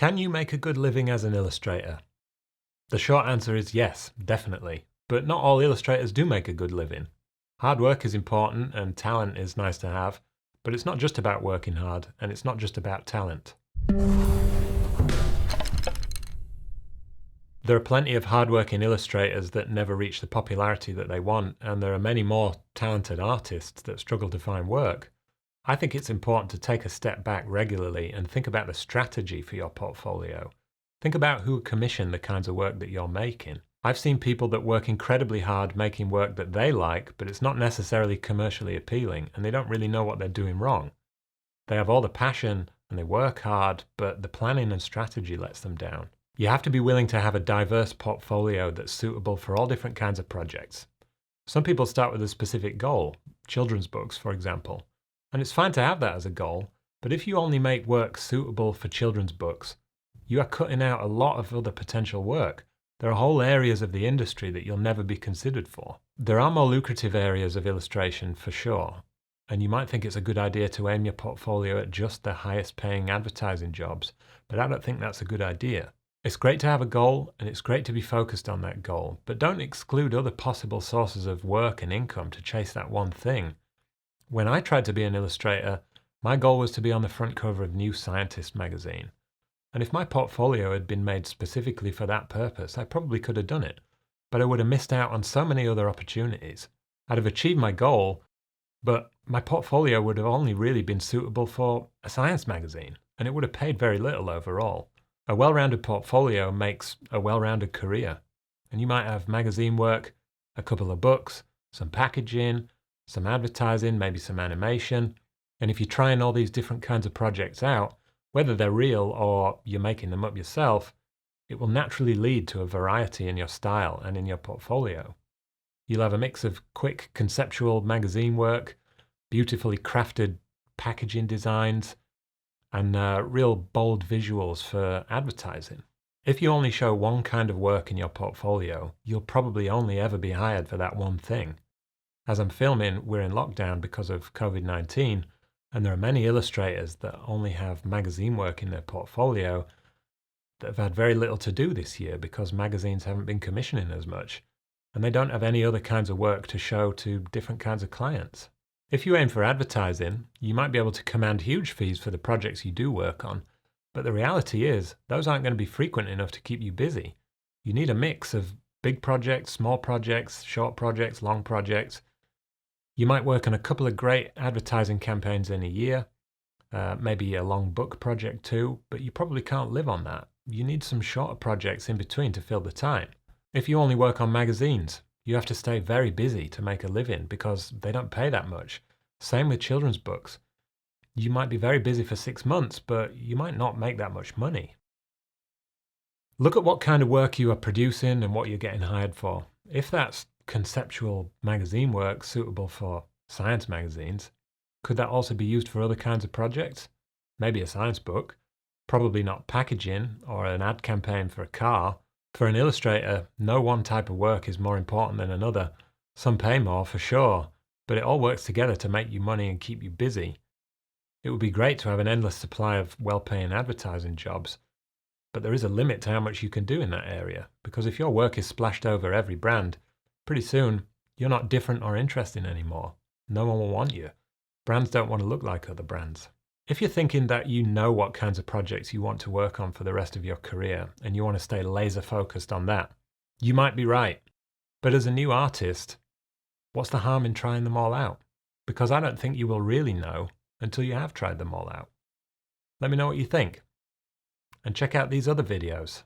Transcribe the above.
Can you make a good living as an illustrator? The short answer is yes, definitely. But not all illustrators do make a good living. Hard work is important and talent is nice to have, but it's not just about working hard and it's not just about talent. There are plenty of hard-working illustrators that never reach the popularity that they want, and there are many more talented artists that struggle to find work. I think it's important to take a step back regularly and think about the strategy for your portfolio. Think about who commissioned the kinds of work that you're making. I've seen people that work incredibly hard making work that they like, but it's not necessarily commercially appealing, and they don't really know what they're doing wrong. They have all the passion and they work hard, but the planning and strategy lets them down. You have to be willing to have a diverse portfolio that's suitable for all different kinds of projects. Some people start with a specific goal, children's books, for example. And it's fine to have that as a goal, but if you only make work suitable for children's books, you are cutting out a lot of other potential work. There are whole areas of the industry that you'll never be considered for. There are more lucrative areas of illustration for sure, and you might think it's a good idea to aim your portfolio at just the highest paying advertising jobs, but I don't think that's a good idea. It's great to have a goal, and it's great to be focused on that goal, but don't exclude other possible sources of work and income to chase that one thing. When I tried to be an illustrator, my goal was to be on the front cover of New Scientist magazine. And if my portfolio had been made specifically for that purpose, I probably could have done it. But I would have missed out on so many other opportunities. I'd have achieved my goal, but my portfolio would have only really been suitable for a science magazine, and it would have paid very little overall. A well-rounded portfolio makes a well-rounded career. And you might have magazine work, a couple of books, some packaging, some advertising, maybe some animation. And if you're trying all these different kinds of projects out, whether they're real or you're making them up yourself, it will naturally lead to a variety in your style and in your portfolio. You'll have a mix of quick conceptual magazine work, beautifully crafted packaging designs, and real bold visuals for advertising. If you only show one kind of work in your portfolio, you'll probably only ever be hired for that one thing. As I'm filming, we're in lockdown because of COVID-19, and there are many illustrators that only have magazine work in their portfolio that have had very little to do this year because magazines haven't been commissioning as much, and they don't have any other kinds of work to show to different kinds of clients. If you aim for advertising, you might be able to command huge fees for the projects you do work on, but the reality is those aren't going to be frequent enough to keep you busy. You need a mix of big projects, small projects, short projects, long projects. You might work on a couple of great advertising campaigns in a year, maybe a long book project too, but you probably can't live on that. You need some shorter projects in between to fill the time. If you only work on magazines, you have to stay very busy to make a living because they don't pay that much. Same with children's books. You might be very busy for 6 months, but you might not make that much money. Look at what kind of work you are producing and what you're getting hired for. If that's conceptual magazine work suitable for science magazines, could that also be used for other kinds of projects? Maybe a science book, probably not packaging or an ad campaign for a car. For an illustrator, no one type of work is more important than another. Some pay more for sure, but it all works together to make you money and keep you busy. It would be great to have an endless supply of well-paying advertising jobs, but there is a limit to how much you can do in that area, because if your work is splashed over every brand, pretty soon you're not different or interesting anymore. No one will want you. Brands don't want to look like other brands. If you're thinking that you know what kinds of projects you want to work on for the rest of your career and you want to stay laser focused on that, you might be right. But as a new artist, what's the harm in trying them all out? Because I don't think you will really know until you have tried them all out. Let me know what you think. And check out these other videos.